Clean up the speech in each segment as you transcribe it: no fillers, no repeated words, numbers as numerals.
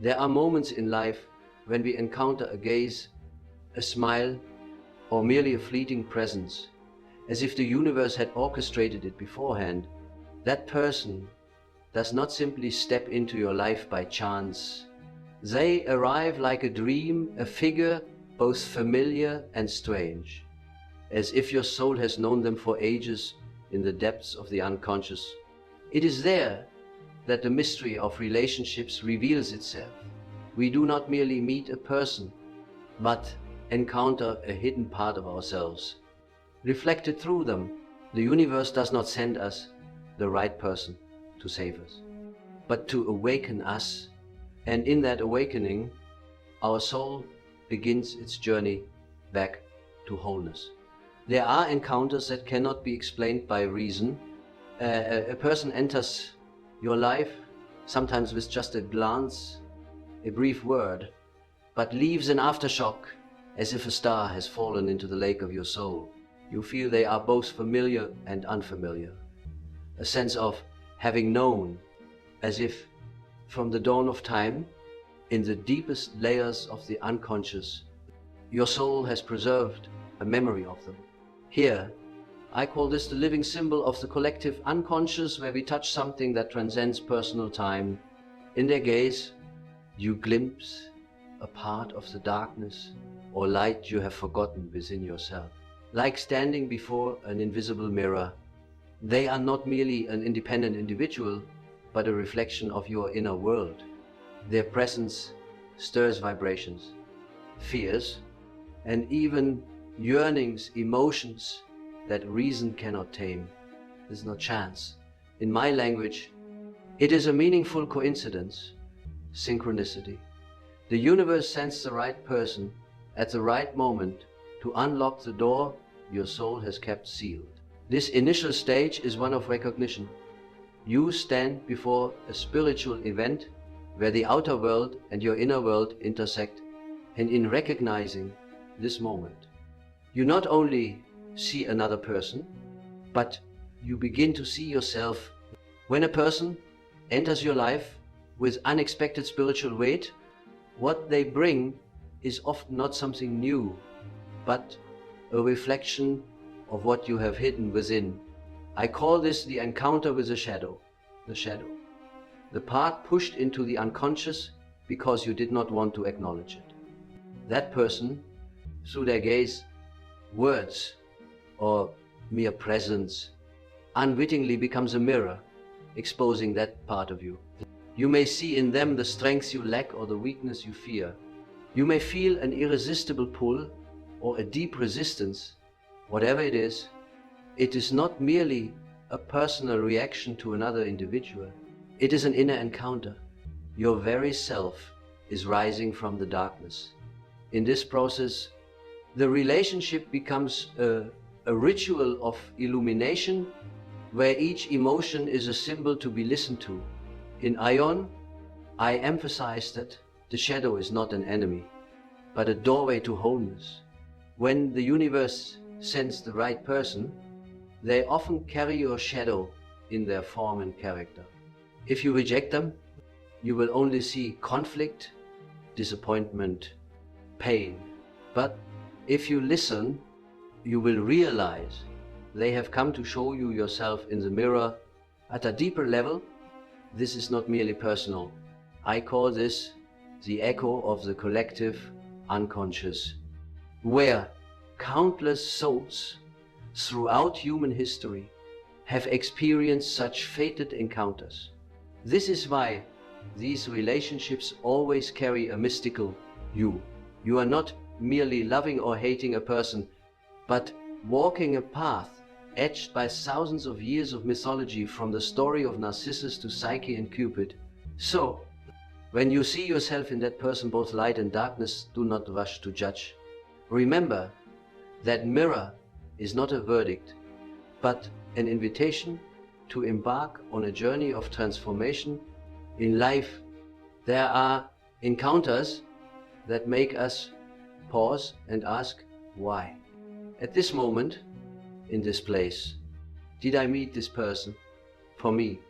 There are moments in life when we encounter a gaze, a smile, or merely a fleeting presence, as if the universe had orchestrated it beforehand. That person does not simply step into your life by chance. They arrive like a dream, a figure both familiar and strange, as if your soul has known them for ages in the depths of the unconscious. It is there that the mystery of relationships reveals itself. We do not merely meet a person, but encounter a hidden part of ourselves. Reflected through them, the universe does not send us the right person to save us, but to awaken us. And in that awakening, our soul begins its journey back to wholeness. There are encounters that cannot be explained by reason. A person enters your life, sometimes with just a glance, a brief word, but leaves an aftershock, as if a star has fallen into the lake of your soul. You feel they are both familiar and unfamiliar. A sense of having known, as if from the dawn of time, in the deepest layers of the unconscious, your soul has preserved a memory of them. Here, I call this the living symbol of the collective unconscious, where we touch something that transcends personal time. In their gaze, you glimpse a part of the darkness or light you have forgotten within yourself. Like standing before an invisible mirror, they are not merely an independent individual, but a reflection of your inner world. Their presence stirs vibrations, fears, and even yearnings, emotions that reason cannot tame. This is not chance. In my language, it is a meaningful coincidence, synchronicity. The universe sends the right person at the right moment to unlock the door your soul has kept sealed. This initial stage is one of recognition. You stand before a spiritual event where the outer world and your inner world intersect, and in recognizing this moment, you not only see another person, but you begin to see yourself. When a person enters your life with unexpected spiritual weight, what they bring is often not something new, but a reflection of what you have hidden within. I call this the encounter with the shadow. The part pushed into the unconscious because you did not want to acknowledge it. That person, through their gaze, words, or mere presence, unwittingly becomes a mirror, exposing that part of you. You may see in them the strengths you lack or the weakness you fear. You may feel an irresistible pull or a deep resistance. Whatever it is not merely a personal reaction to another individual. It is an inner encounter. Your very self is rising from the darkness. In this process, the relationship becomes a ritual of illumination, where each emotion is a symbol to be listened to. In Ion, I emphasize that the shadow is not an enemy, but a doorway to wholeness. When the universe sends the right person, they often carry your shadow in their form and character. If you reject them, you will only see conflict, disappointment, pain. But if you listen, you will realize they have come to show you yourself in the mirror. At a deeper level, this is not merely personal. I call this the echo of the collective unconscious, where countless souls throughout human history have experienced such fated encounters. This is why these relationships always carry a mystical you. You are not merely loving or hating a person, but walking a path etched by thousands of years of mythology, from the story of Narcissus to Psyche and Cupid. So, when you see yourself in that person, both light and darkness, do not rush to judge. Remember that mirror is not a verdict, but an invitation to embark on a journey of transformation. In life, there are encounters that make us pause and ask, why? At this moment, in this place, did I meet this person? For me,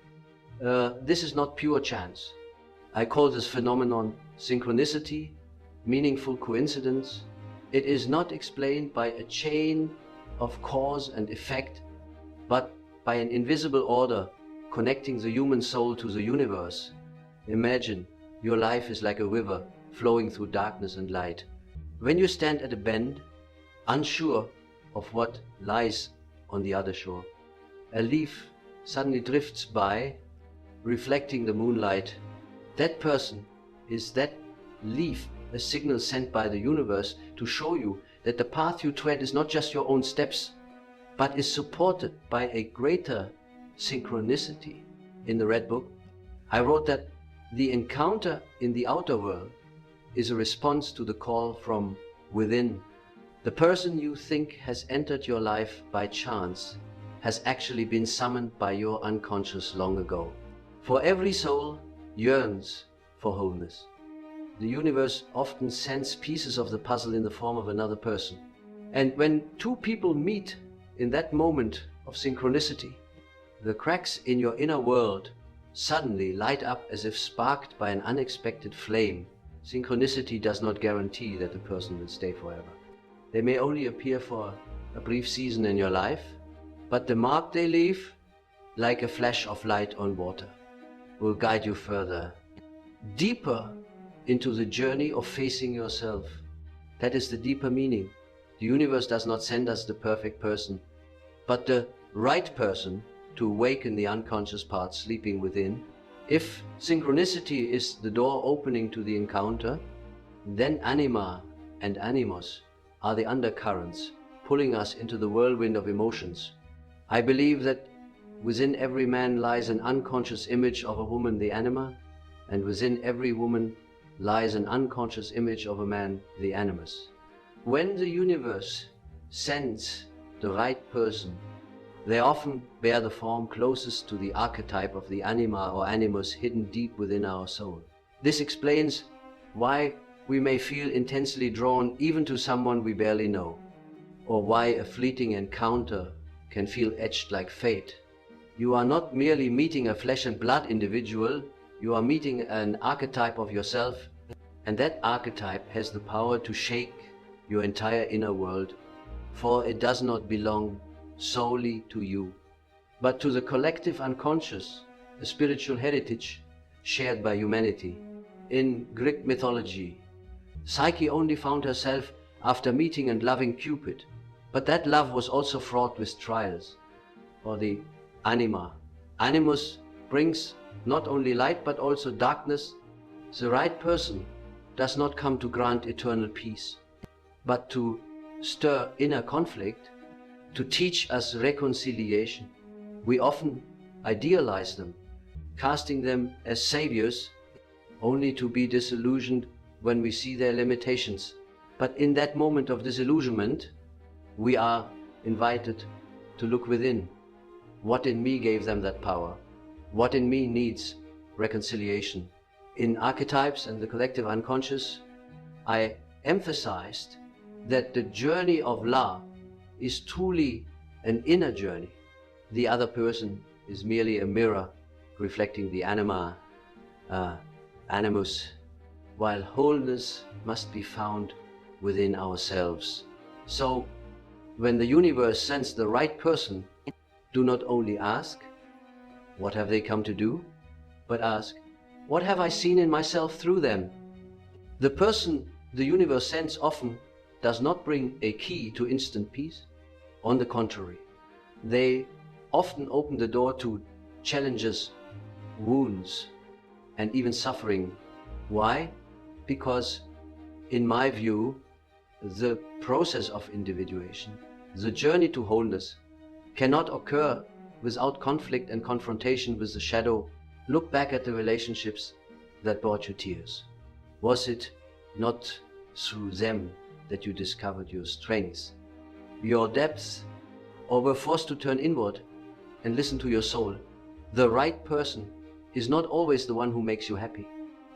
this is not pure chance. I call this phenomenon synchronicity, meaningful coincidence. It is not explained by a chain of cause and effect, but by an invisible order connecting the human soul to the universe. Imagine your life is like a river flowing through darkness and light. When you stand at a bend, unsure of what lies on the other shore, a leaf suddenly drifts by, reflecting the moonlight. That person is that leaf, a signal sent by the universe to show you that the path you tread is not just your own steps, but is supported by a greater synchronicity. In the Red Book, I wrote that the encounter in the outer world is a response to the call from within. The person you think has entered your life by chance has actually been summoned by your unconscious long ago. For every soul yearns for wholeness. The universe often sends pieces of the puzzle in the form of another person. And when two people meet in that moment of synchronicity, the cracks in your inner world suddenly light up as if sparked by an unexpected flame. Synchronicity does not guarantee that the person will stay forever. They may only appear for a brief season in your life, but the mark they leave, like a flash of light on water, will guide you further, deeper into the journey of facing yourself. That is the deeper meaning. The universe does not send us the perfect person, but the right person to awaken the unconscious part sleeping within. If synchronicity is the door opening to the encounter, then anima and animus are the undercurrents pulling us into the whirlwind of emotions. I believe that within every man lies an unconscious image of a woman, the anima, and within every woman lies an unconscious image of a man, the animus. When the universe sends the right person, they often bear the form closest to the archetype of the anima or animus hidden deep within our soul. This explains why we may feel intensely drawn even to someone we barely know, or why a fleeting encounter can feel etched like fate. You are not merely meeting a flesh and blood individual, you are meeting an archetype of yourself, and that archetype has the power to shake your entire inner world, for it does not belong solely to you, but to the collective unconscious, a spiritual heritage shared by humanity. In Greek mythology, Psyche only found herself after meeting and loving Cupid, but that love was also fraught with trials. For the anima, animus brings not only light but also darkness. The right person does not come to grant eternal peace, but to stir inner conflict, to teach us reconciliation. We often idealize them, casting them as saviors, only to be disillusioned when we see their limitations. But in that moment of disillusionment, we are invited to look within. What in me gave them that power? What in me needs reconciliation? In Archetypes and the Collective Unconscious, I emphasized that the journey of love is truly an inner journey. The other person is merely a mirror reflecting the anima, animus, while wholeness must be found within ourselves. So, when the universe sends the right person, do not only ask, what have they come to do? But ask, what have I seen in myself through them? The person the universe sends often does not bring a key to instant peace. On the contrary, they often open the door to challenges, wounds, and even suffering. Why? Because, in my view, the process of individuation, the journey to wholeness, cannot occur without conflict and confrontation with the shadow. Look back at the relationships that brought you tears. Was it not through them that you discovered your strengths, your depths, or were forced to turn inward and listen to your soul? The right person is not always the one who makes you happy.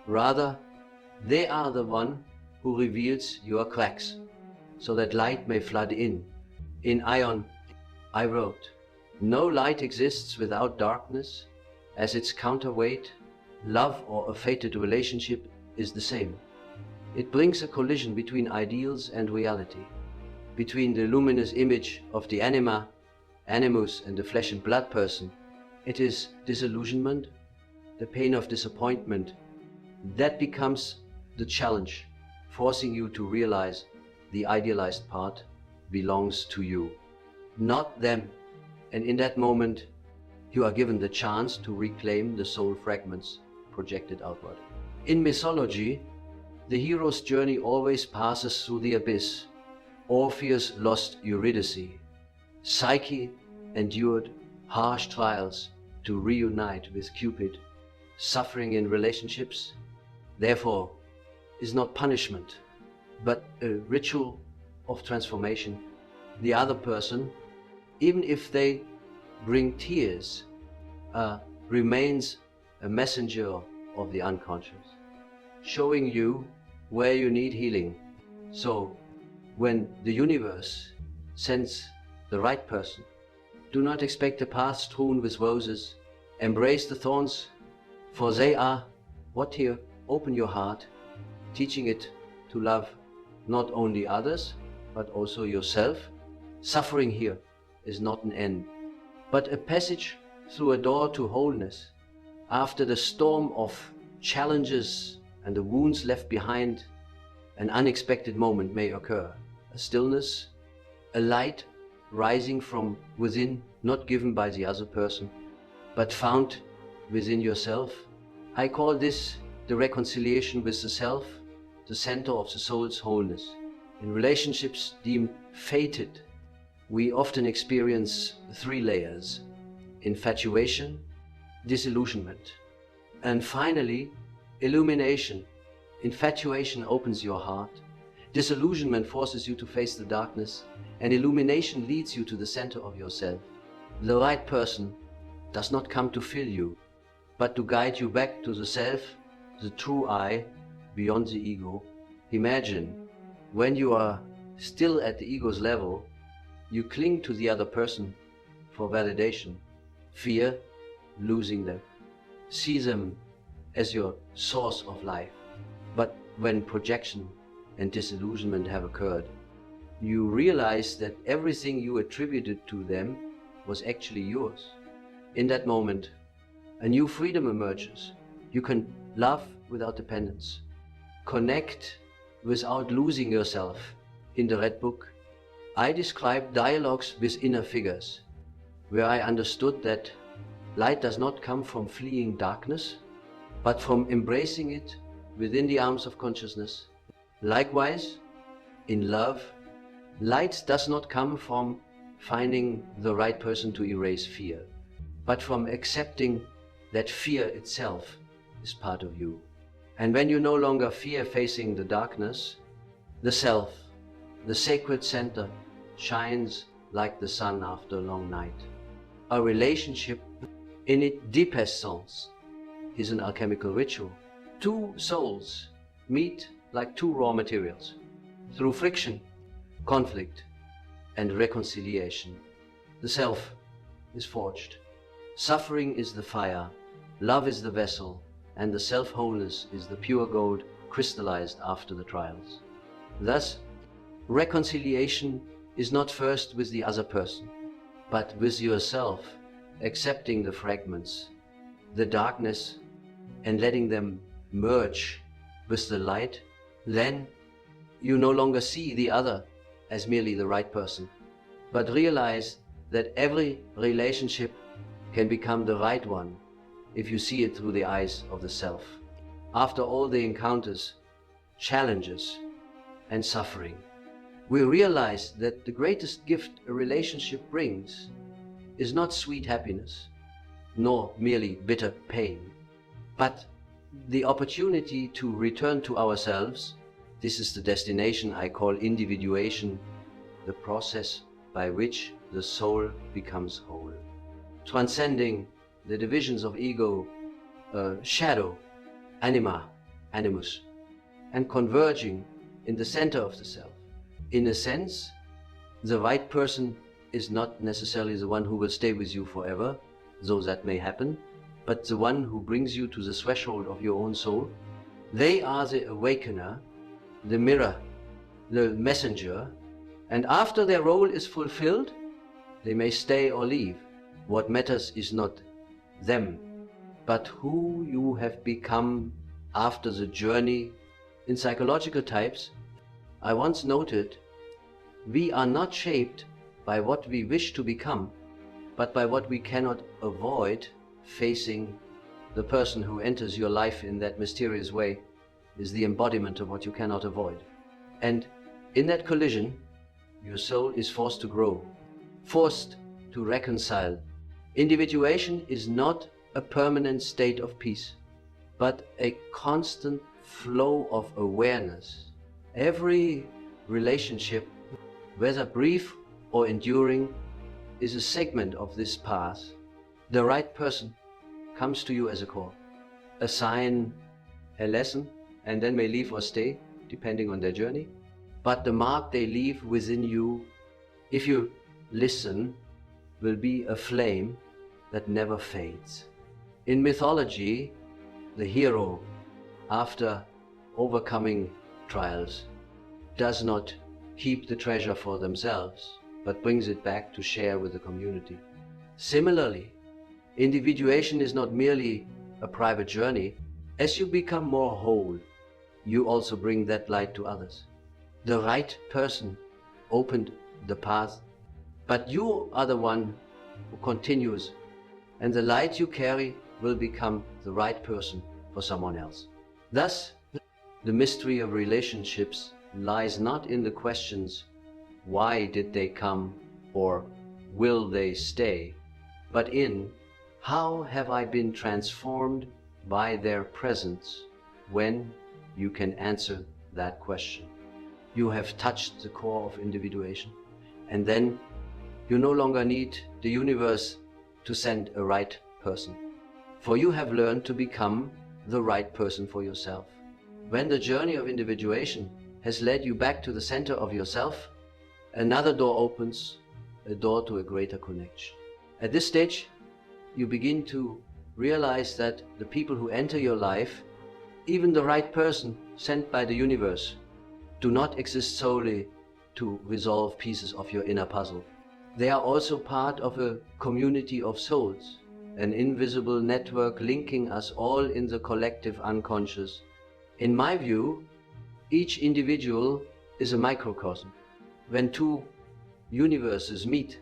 Rather, they are the one who reveals your cracks, so that light may flood in. In Ion, I wrote, no light exists without darkness. As its counterweight, love or a fated relationship is the same. It brings a collision between ideals and reality, between the luminous image of the animus and the flesh and blood person. It is disillusionment, the pain of disappointment. That becomes the challenge, forcing you to realize the idealized part belongs to you, not them. And in that moment, you are given the chance to reclaim the soul fragments projected outward. In mythology, the hero's journey always passes through the abyss. Orpheus lost Eurydice. Psyche endured harsh trials to reunite with Cupid. Suffering in relationships, therefore, is not punishment, but a ritual of transformation. The other person, even if they bring tears, remains a messenger of the unconscious, showing you where you need healing. So, when the universe sends the right person, do not expect a path strewn with roses. Embrace the thorns, for they are what here? Open your heart, teaching it to love not only others, but also yourself. Suffering here is not an end, but a passage through a door to wholeness. After the storm of challenges and the wounds left behind, an unexpected moment may occur. A stillness, a light rising from within, not given by the other person, but found within yourself. I call this the reconciliation with the self, the center of the soul's wholeness. In relationships deemed fated, we often experience 3 layers: infatuation, disillusionment, and finally, illumination. Infatuation opens your heart, disillusionment forces you to face the darkness, and illumination leads you to the center of yourself. The right person does not come to fill you, but to guide you back to the self, the true I, beyond the ego. Imagine, when you are still at the ego's level, you cling to the other person for validation, fear losing them, see them as your source of life. But when projection and disillusionment have occurred, you realize that everything you attributed to them was actually yours. In that moment, a new freedom emerges. You can love without dependence, connect without losing yourself. In the Red Book, I describe dialogues with inner figures, where I understood that light does not come from fleeing darkness, but from embracing it within the arms of consciousness. Likewise, in love, light does not come from finding the right person to erase fear, but from accepting that fear itself is part of you. And when you no longer fear facing the darkness, the self, the sacred center, shines like the sun after a long night. A relationship, in its deepest sense, is an alchemical ritual. 2 souls meet like 2 raw materials. Through friction, conflict, and reconciliation, the self is forged. Suffering is the fire, love is the vessel, and the self-wholeness is the pure gold crystallized after the trials. Thus, reconciliation is not first with the other person, but with yourself, accepting the fragments, the darkness, and letting them merge with the light. Then you no longer see the other as merely the right person, but realize that every relationship can become the right one if you see it through the eyes of the self. After all the encounters, challenges, and suffering, we realize that the greatest gift a relationship brings is not sweet happiness, nor merely bitter pain, but the opportunity to return to ourselves. This is the destination I call individuation, the process by which the soul becomes whole, transcending the divisions of ego, shadow, anima, animus, and converging in the center of the self. In a sense, the right person is not necessarily the one who will stay with you forever, though that may happen, but the one who brings you to the threshold of your own soul. They are the awakener, the mirror, the messenger, and after their role is fulfilled, they may stay or leave. What matters is not them, but who you have become after the journey. In psychological types, I once noted, we are not shaped by what we wish to become, but by what we cannot avoid facing. The person who enters your life in that mysterious way is the embodiment of what you cannot avoid. And in that collision, your soul is forced to grow, forced to reconcile. Individuation is not a permanent state of peace, but a constant flow of awareness. Every relationship, whether brief or enduring, is a segment of this path. The right person comes to you as a call, a sign, a lesson, and then may leave or stay, depending on their journey. But the mark they leave within you, if you listen, will be a flame that never fades. In mythology, the hero, after overcoming trials, does not keep the treasure for themselves, but brings it back to share with the community. Similarly, individuation is not merely a private journey. As you become more whole, you also bring that light to others. The right person opened the path, but you are the one who continues, and the light you carry will become the right person for someone else. Thus, the mystery of relationships lies not in the questions, why did they come or will they stay, but in, how have I been transformed by their presence? When you can answer that question, you have touched the core of individuation, and then you no longer need the universe to send a right person, for you have learned to become the right person for yourself. When the journey of individuation has led you back to the center of yourself, another door opens, a door to a greater connection. At this stage, you begin to realize that the people who enter your life, even the right person sent by the universe, do not exist solely to resolve pieces of your inner puzzle. They are also part of a community of souls, an invisible network linking us all in the collective unconscious. In my view, each individual is a microcosm. When two universes meet,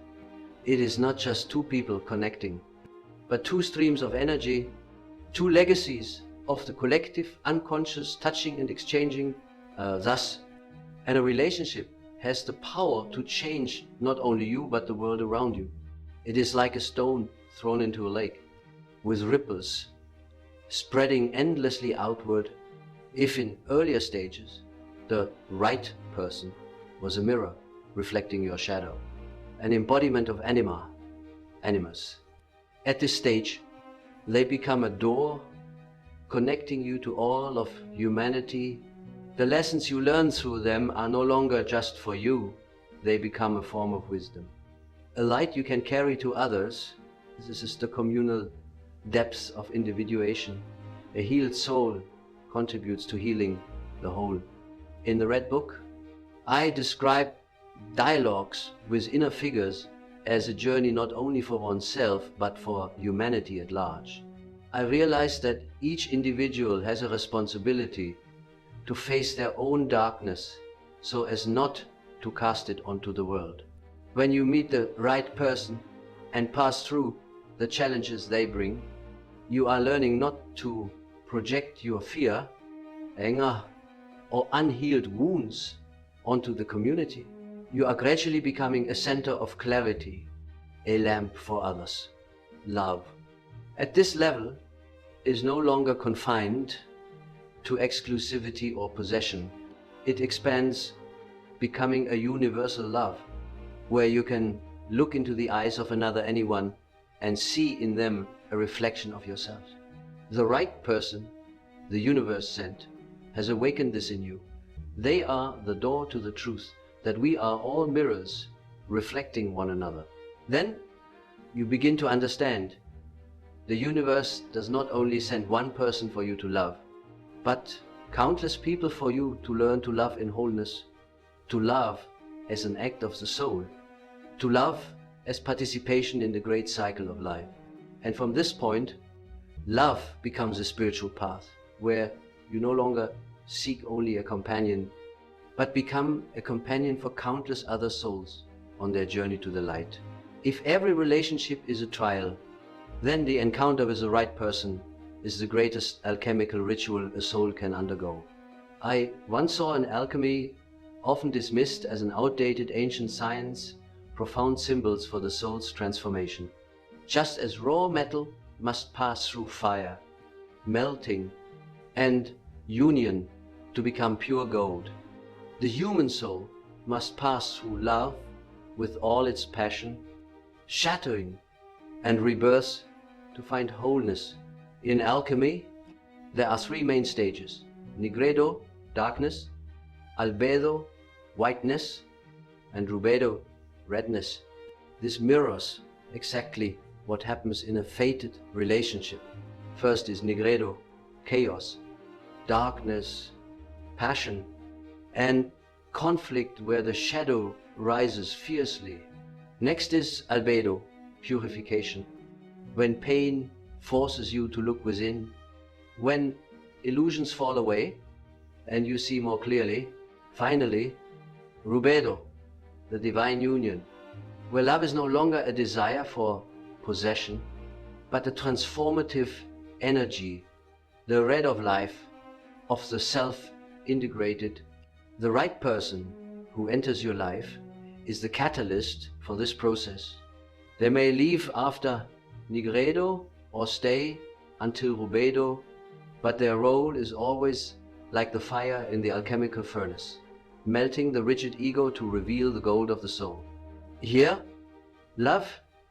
it is not just two people connecting, but two streams of energy, two legacies of the collective unconscious touching and exchanging thus. And a relationship has the power to change not only you, but the world around you. It is like a stone thrown into a lake, with ripples spreading endlessly outward. If in earlier stages, the right person was a mirror reflecting your shadow, an embodiment of animus. At this stage, they become a door connecting you to all of humanity. The lessons you learn through them are no longer just for you, they become a form of wisdom. A light you can carry to others. This is the communal depths of individuation. A healed soul contributes to healing the whole. In the Red Book, I describe dialogues with inner figures as a journey not only for oneself, but for humanity at large. I realized that each individual has a responsibility to face their own darkness so as not to cast it onto the world. When you meet the right person and pass through the challenges they bring, you are learning not to project your fear, anger, or unhealed wounds onto the community. You are gradually becoming a center of clarity, a lamp for others. Love, at this level, is no longer confined to exclusivity or possession. It expands, becoming a universal love, where you can look into the eyes of another anyone and see in them a reflection of yourself. The right person, the universe sent, has awakened this in you. They are the door to the truth that we are all mirrors reflecting one another. Then you begin to understand The universe does not only send one person for you to love, but countless people for you to learn to love in wholeness, to love as an act of the soul, to love as participation in the great cycle of life. And from this point, love becomes a spiritual path where you no longer seek only a companion, but become a companion for countless other souls on their journey to the light. If every relationship is a trial, then the encounter with the right person is the greatest alchemical ritual a soul can undergo. I once saw in alchemy, often dismissed as an outdated ancient science, profound symbols for the soul's transformation. Just as raw metal must pass through fire, melting, and union to become pure gold, the human soul must pass through love with all its passion, shattering and rebirth to find wholeness. In alchemy, there are three main stages: nigredo, darkness; albedo, whiteness; and rubedo, redness. This mirrors exactly what happens in a fated relationship. First is nigredo, chaos, darkness, passion, and conflict where the shadow rises fiercely. Next is albedo, purification, when pain forces you to look within, when illusions fall away and you see more clearly. Finally, rubedo, the divine union, where love is no longer a desire for possession, but a transformative energy, the red of life, of the self integrated. The right person who enters your life is the catalyst for this process. They may leave after nigredo or stay until rubedo, but their role is always like the fire in the alchemical furnace, melting the rigid ego to reveal the gold of the soul. Here, love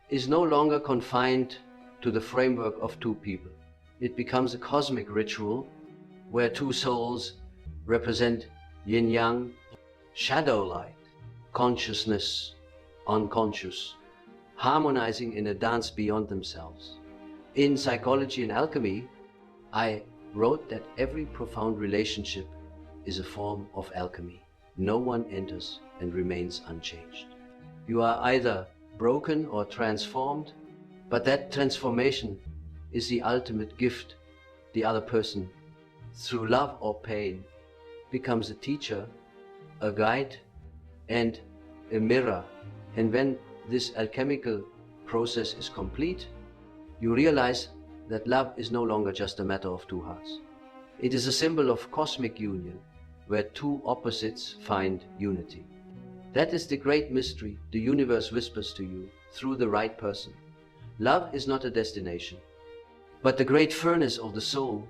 is no longer confined to the framework of two people. It becomes a cosmic ritual where two souls represent yin-yang, shadow-light, consciousness, unconscious, harmonizing in a dance beyond themselves. In Psychology and Alchemy, I wrote that every profound relationship is a form of alchemy. No one enters and remains unchanged. You are either broken or transformed, but that transformation is the ultimate gift. The other person, through love or pain, becomes a teacher, a guide, and a mirror. And when this alchemical process is complete, you realize that love is no longer just a matter of two hearts. It is a symbol of cosmic union, where two opposites find unity. That is the great mystery the universe whispers to you through the right person. Love is not a destination, but the great furnace of the soul